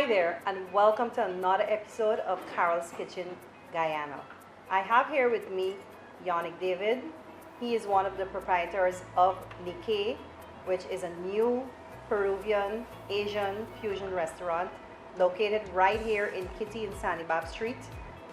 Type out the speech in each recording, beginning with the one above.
Hi there, and welcome to another episode of Carol's Kitchen Guyana. I have here with me Yannick David. He is one of the proprietors of Nikkei, which is a new Peruvian Asian fusion restaurant located right here in Kitty and Sanibab Street.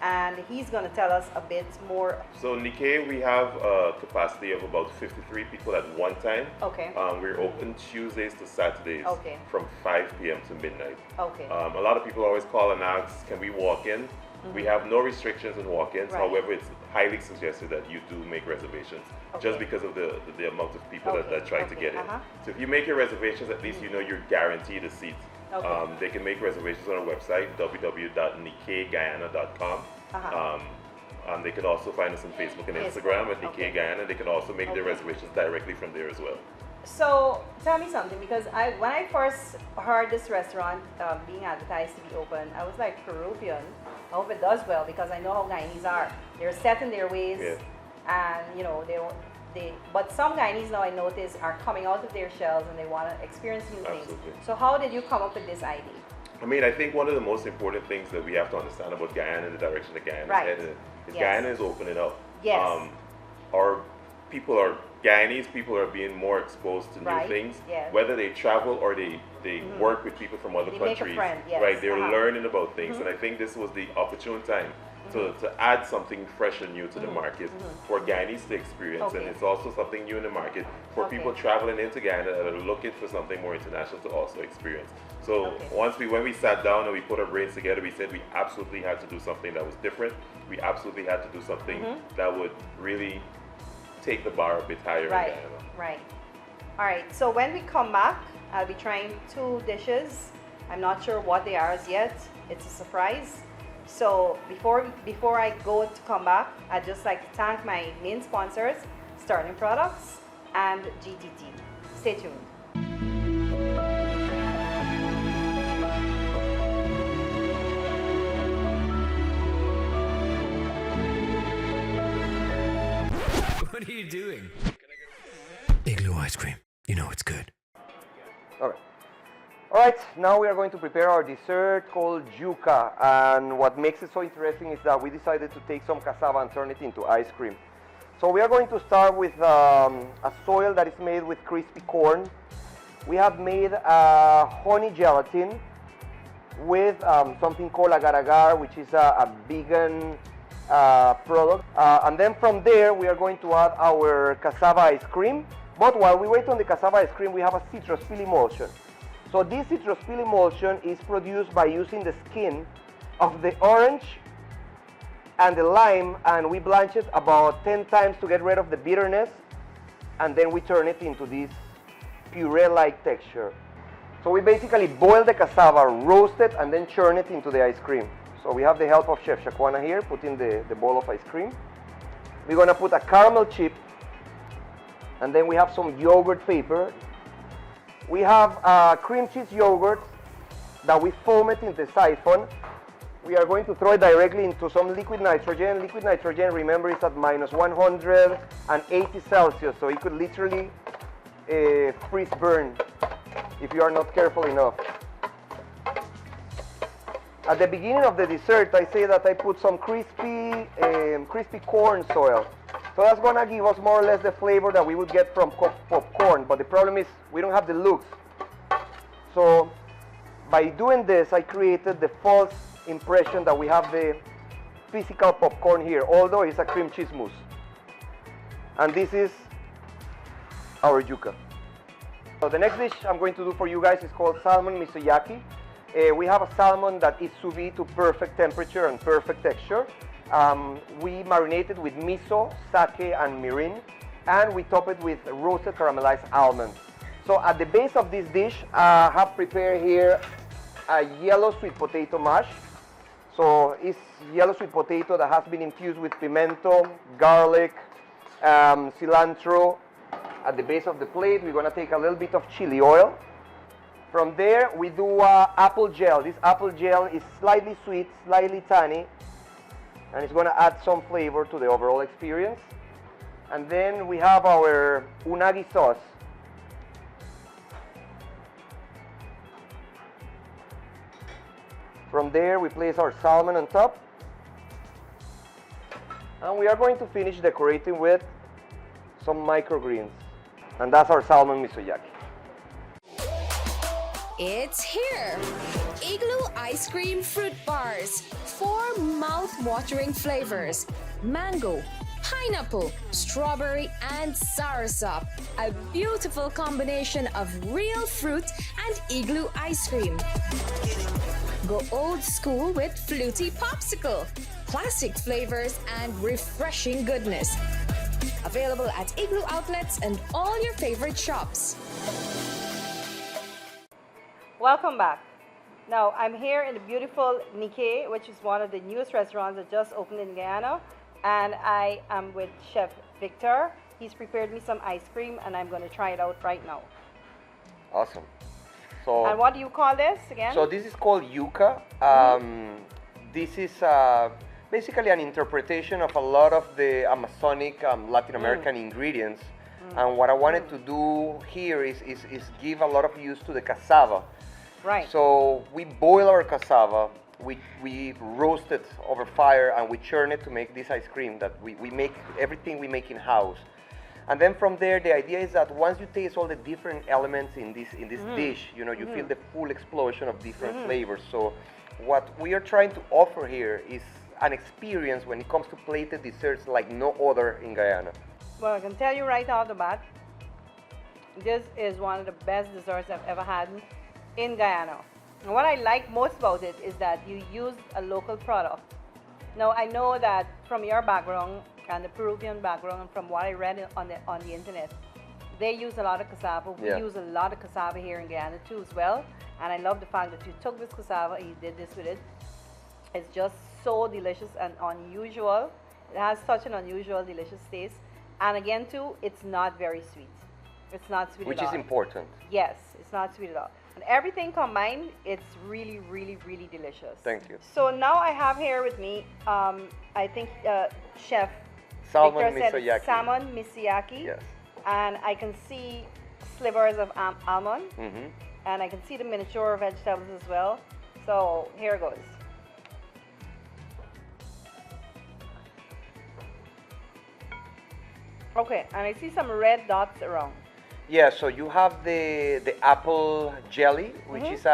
And he's going to tell us a bit more. So Nikkei, we have a capacity of about 53 people at one time. Okay. We're open Tuesdays to Saturdays Okay. from 5 p.m. to midnight. Okay. A lot of people always call and ask, can we walk in? We have no restrictions in walk-ins. Right. However, it's highly suggested that you do make reservations just because of the amount of people that try to get in. So if you make your reservations, at least you know you're guaranteed a seat. Okay. They can make reservations on our website, www.nikkeiguyana.com. And they can also find us on Facebook and Instagram at Nikkei Guyana. They can also make their reservations directly from there as well. So tell me something, because when I first heard this restaurant being advertised to be open, I was like, Peruvian, I hope it does well, because I know how Guyanese are. They're set in their ways, and you know but some Guyanese now I notice are coming out of their shells and they want to experience new things. So how did you come up with this idea? I mean, I think one of the most important things that we have to understand about Guyana and the direction that Guyana is headed is Guyana is opening up. Yes. Guyanese people are being more exposed to new things, whether they travel or they work with people from other countries. Make a friend, right, they're learning about things, and I think this was the opportune time to add something fresh and new to the market for Guyanese to experience, and it's also something new in the market for people traveling into Guyana that are looking for something more international to also experience. So when we sat down and we put our brains together, we said we absolutely had to do something that was different. We absolutely had to do something that would really take the bar a bit higher in Guyana. Right. All right. So when we come back, I'll be trying 2 dishes. I'm not sure what they are as yet. It's a surprise. So before I go to come back, I'd just like to thank my main sponsors, Sterling Products and GTT. Stay tuned. What are you doing? Igloo ice cream. You know it's good. Okay. Alright, now we are going to prepare our dessert called yuca. And what makes it so interesting is that we decided to take some cassava and turn it into ice cream. So we are going to start with a soil that is made with crispy corn. We have made honey gelatin with something called agar-agar, which is a vegan product. And then from there, we are going to add our cassava ice cream. But while we wait on the cassava ice cream, we have a citrus peel emulsion. So this citrus peel emulsion is produced by using the skin of the orange and the lime, and we blanch it about 10 times to get rid of the bitterness, and then we turn it into this puree-like texture. So we basically boil the cassava, roast it, and then churn it into the ice cream. So we have the help of Chef Shaquana here, putting the bowl of ice cream. We're gonna put a caramel chip, and then we have some yogurt vapor. We have cream cheese yogurt that we foam it in the siphon. We are going to throw it directly into some liquid nitrogen. Liquid nitrogen, remember, is at minus 180 Celsius, so it could literally freeze burn if you are not careful enough. At the beginning of the dessert, I say that I put some crispy corn soil. So that's gonna give us more or less the flavor that we would get from popcorn, but the problem is we don't have the looks. So by doing this, I created the false impression that we have the physical popcorn here, although it's a cream cheese mousse. And this is our yuca. So the next dish I'm going to do for you guys is called salmon misoyaki. We have a salmon that is sous vide to perfect temperature and perfect texture. We marinate it with miso, sake, and mirin, and we top it with roasted caramelized almonds. So at the base of this dish, I have prepared here a yellow sweet potato mash. So it's yellow sweet potato that has been infused with pimento, garlic, cilantro. At the base of the plate, we're gonna take a little bit of chili oil. From there, we do apple gel. This apple gel is slightly sweet, slightly tangy, and it's gonna add some flavor to the overall experience. And then we have our unagi sauce. From there, we place our salmon on top. And we are going to finish decorating with some microgreens. And that's our salmon misoyaki. It's here! Igloo Ice Cream Fruit Bars. 4 mouth-watering flavors. Mango, pineapple, strawberry, and soursop. A beautiful combination of real fruit and igloo ice cream. Go old school with fluty popsicle. Classic flavors and refreshing goodness. Available at Igloo outlets and all your favorite shops. Welcome back. Now, I'm here in the beautiful Nikkei, which is one of the newest restaurants that just opened in Guyana. And I am with Chef Victor. He's prepared me some ice cream, and I'm going to try it out right now. Awesome. So, and what do you call this again? So this is called yuca. This is basically an interpretation of a lot of the Amazonic Latin American ingredients. And what I wanted to do here is give a lot of use to the cassava. Right. So we boil our cassava, we roast it over fire, and we churn it to make this ice cream that we make, everything we make in-house. And then from there, the idea is that once you taste all the different elements in this dish, you know, you feel the full explosion of different flavors. So what we are trying to offer here is an experience when it comes to plated desserts like no other in Guyana. Well, I can tell you right off the bat, this is one of the best desserts I've ever had in Guyana. And what I like most about it is that you use a local product. Now, I know that from your background and the Peruvian background, and from what I read on the internet, they use a lot of cassava. We use a lot of cassava here in Guyana too as well. And I love the fact that you took this cassava and you did this with it. It's just so delicious and unusual. It has such an unusual, delicious taste. And again too, it's not very sweet. It's not sweet at all. Which is important. Yes, it's not sweet at all. And everything combined, it's really, really, really delicious. Thank you. So now I have here with me, I think Chef Salmon Victor said misoyaki. salmon misoyaki. Yes. And I can see slivers of almond. And I can see the miniature vegetables as well. So here goes. Okay, and I see some red dots around. Yeah, so you have the apple jelly, which is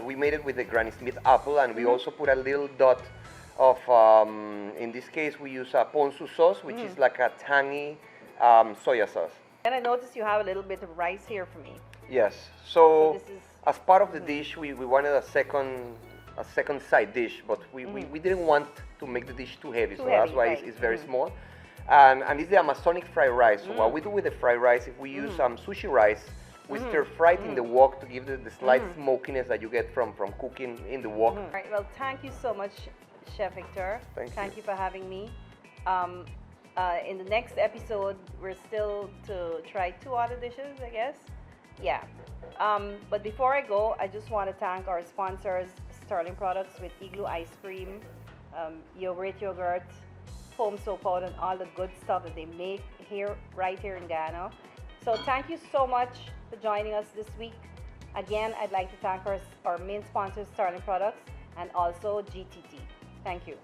we made it with the Granny Smith apple, and we also put a little dot of, in this case, we use a ponzu sauce, which is like a tangy soya sauce. And I noticed you have a little bit of rice here for me. Yes, so this is, as part of the dish, we wanted a second side dish, but we didn't want to make the dish too heavy, so that's why it's very small. And it's the Amazonic fried rice. So what we do with the fried rice, if we use some sushi rice, we stir fry it in the wok to give the slight smokiness that you get from cooking in the wok. All right, well, thank you so much, Chef Victor. Thank you for having me. In the next episode, we're still to try 2 other dishes, I guess. Yeah. But before I go, I just want to thank our sponsors, Sterling Products with Igloo Ice Cream, Great Yogurt, home soap powder, and all the good stuff that they make here, right here in Guyana. So thank you so much for joining us this week. Again, I'd like to thank our main sponsors, Sterling Products, and also GTT. Thank you.